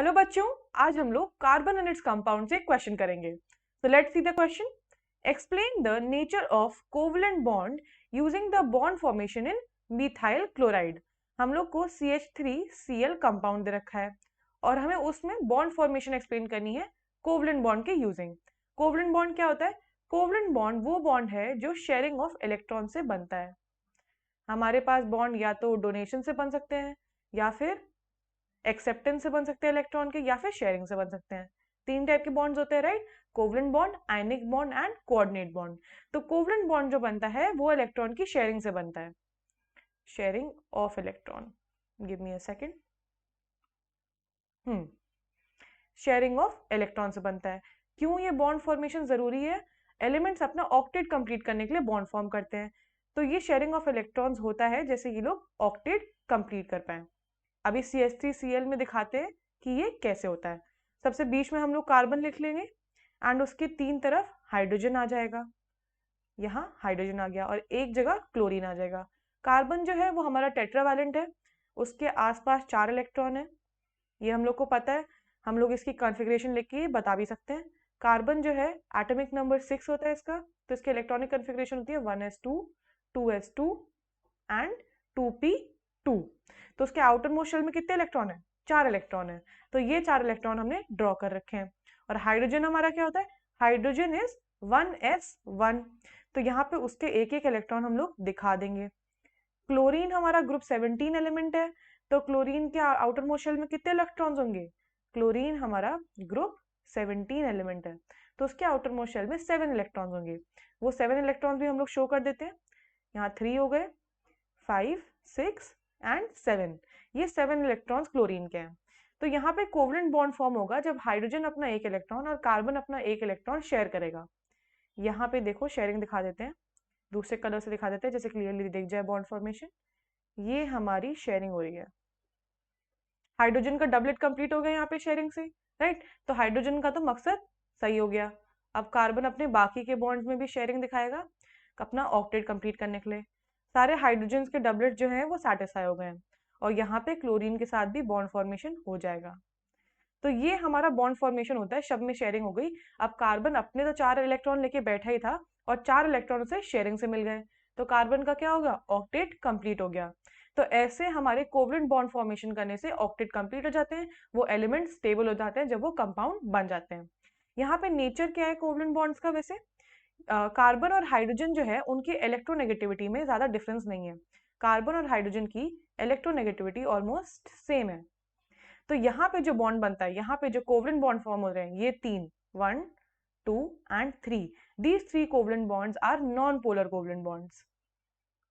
Hello बच्चों, आज हम लोग कार्बन एंड इट्स कंपाउंड से क्वेश्चन करेंगे। So let's see the question. Explain the nature of covalent bond using the bond formation in methyl chloride. हम लोग को CH3Cl कंपाउंड दे रखा है और हमें उसमें बॉन्ड फॉर्मेशन एक्सप्लेन करनी है कोवलेंट बॉन्ड के यूजिंग। कोवलेंट बॉन्ड क्या होता है? कोवलेंट बॉन्ड वो बॉन्ड है जो शेयरिंग ऑफ इलेक्ट्रॉन से बनता है। हमारे पास बॉन्ड या तो डोनेशन से बन सकते हैं या फिर एक्सेप्टेंस से बन सकते हैं इलेक्ट्रॉन के, या फिर शेयरिंग से बन सकते हैं। तीन टाइप के बॉन्ड्स होते हैं, right? Covalent bond, ionic bond and coordinate bond. तो कोवलेंट बॉन्ड जो बनता है वो इलेक्ट्रॉन की शेयरिंग से बनता है। Sharing of electron, give me a second. Sharing of electron से बनता है। क्यों ये बॉन्ड फॉर्मेशन जरूरी है? एलिमेंट्स अपना ऑक्टेट कंप्लीट करने के लिए बॉन्ड फॉर्म करते हैं, तो ये शेयरिंग ऑफ इलेक्ट्रॉन्स होता है जैसे ये लोग ऑक्टेट कंप्लीट कर पाए। अभी CH3Cl में दिखाते हैं कि ये कैसे होता है। सबसे बीच में हम लोग कार्बन लिख लेंगे एंड उसके तीन तरफ हाइड्रोजन आ जाएगा। यहाँ हाइड्रोजन आ गया और एक जगह क्लोरीन आ जाएगा। कार्बन जो है वो हमारा टेट्रावैलेंट है, उसके आसपास 4 इलेक्ट्रॉन है, ये हम लोग को पता है। हम लोग इसकी कॉन्फ़िगरेशन लिख के बता भी सकते हैं। कार्बन जो है एटॉमिक नंबर 6 होता है इसका, तो इसकी इलेक्ट्रॉनिक कॉन्फ़िगरेशन होती है 1s2 2s2 एंड 2p2। तो उसके आउटर मोस्ट शेल में कितने इलेक्ट्रॉन है? 4 इलेक्ट्रॉन है। तो ये 4 इलेक्ट्रॉन हमने ड्रॉ कर रखे हैं। और हाइड्रोजन हमारा क्या होता है? हाइड्रोजन इज 1s1, तो यहाँ पे उसके एक एक इलेक्ट्रॉन हम लोग दिखा देंगे। क्लोरीन हमारा ग्रुप 17 एलिमेंट है, तो क्लोरीन के आउटर मोस्ट शेल में कितने इलेक्ट्रॉन्स होंगे? क्लोरीन हमारा ग्रुप 17 एलिमेंट है, तो उसके आउटर मोस्ट शेल में 7 इलेक्ट्रॉन्स होंगे। वो 7 इलेक्ट्रॉन्स भी हम लोग शो कर देते हैं। यहाँ 3 हो गए, 5 6 एंड 7, ये 7 इलेक्ट्रॉन्स क्लोरीन के हैं। तो यहाँ पे कोवलेंट बॉन्ड फॉर्म होगा जब हाइड्रोजन अपना एक इलेक्ट्रॉन और कार्बन अपना एक इलेक्ट्रॉन शेयर करेगा। यहाँ पे देखो शेयरिंग दिखा देते हैं, दूसरे कलर से दिखा देते हैं जैसे क्लियरली दिख जाए बॉन्ड फॉर्मेशन। ये हमारी शेयरिंग हो रही है, हाइड्रोजन का डबलेट कंप्लीट हो गया यहाँ पे शेयरिंग से, राइट? तो हाइड्रोजन का तो मकसद सही हो गया। अब कार्बन अपने बाकी के बॉन्ड्स में भी शेयरिंग दिखाएगा अपना ऑक्टेट कंप्लीट करने के लिए। सारे हाइड्रोजन के डबलेट जो हैं वो सेटिस्फाई हो गए हैं और यहाँ पे क्लोरीन के साथ भी बॉन्ड फॉर्मेशन हो जाएगा। तो ये हमारा बॉन्ड फॉर्मेशन होता है, शब्द में शेयरिंग हो गई। अब कार्बन अपने तो 4 इलेक्ट्रॉन लेके बैठा ही था और 4 इलेक्ट्रॉन से शेयरिंग से मिल गए, तो कार्बन का क्या होगा? ऑक्टेट कंप्लीट हो गया। तो ऐसे हमारे कोवलेंट बॉन्ड फॉर्मेशन करने से ऑक्टेट कंप्लीट हो जाते हैं, वो एलिमेंट स्टेबल हो जाते हैं जब वो कंपाउंड बन जाते हैं। यहाँ पे नेचर क्या है कोवलेंट बॉन्ड्स का? वैसे कार्बन और हाइड्रोजन जो है उनकी इलेक्ट्रोनेगेटिविटी में ज्यादा डिफरेंस नहीं है। कार्बन और हाइड्रोजन की इलेक्ट्रोनेगेटिविटी ऑलमोस्ट सेम है। तो यहाँ पे जो बॉन्ड बनता है, यहाँ पे जो कोवलेंट बॉन्ड फॉर्म हो रहे हैं, ये 3, 1 2 and 3, these 3 covalent bonds are non polar covalent bonds.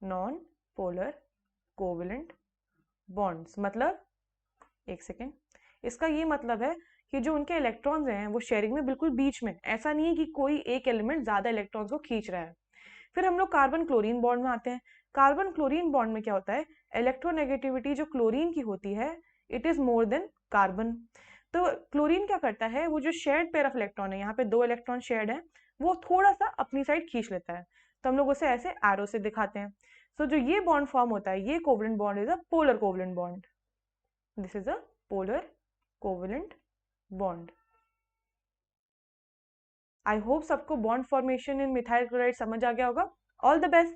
Non polar covalent bonds मतलब, एक सेकेंड, इसका ये मतलब है कि जो उनके इलेक्ट्रॉन्स हैं वो शेयरिंग में बिल्कुल बीच में, ऐसा नहीं है कि कोई एक एलिमेंट ज्यादा इलेक्ट्रॉन्स को खींच रहा है। फिर हम लोग कार्बन क्लोरीन बॉन्ड में आते हैं। कार्बन क्लोरीन बॉन्ड में क्या होता है? इलेक्ट्रोनेगेटिविटी जो क्लोरीन की होती है, it is more than carbon. तो क्लोरीन क्या करता है, वो जो शेयर्ड पेयर ऑफ इलेक्ट्रॉन है, यहाँ पे 2 इलेक्ट्रॉन शेयर्ड है, वो थोड़ा सा अपनी साइड खींच लेता है, तो हम लोग उसे ऐसे एरो से दिखाते हैं। सो जो ये बॉन्ड फॉर्म होता है, ये covalent bond is a polar covalent bond. This is a polar covalent bond. I hope सबको bond formation in methyl chloride समझ आ गया होगा। All the best.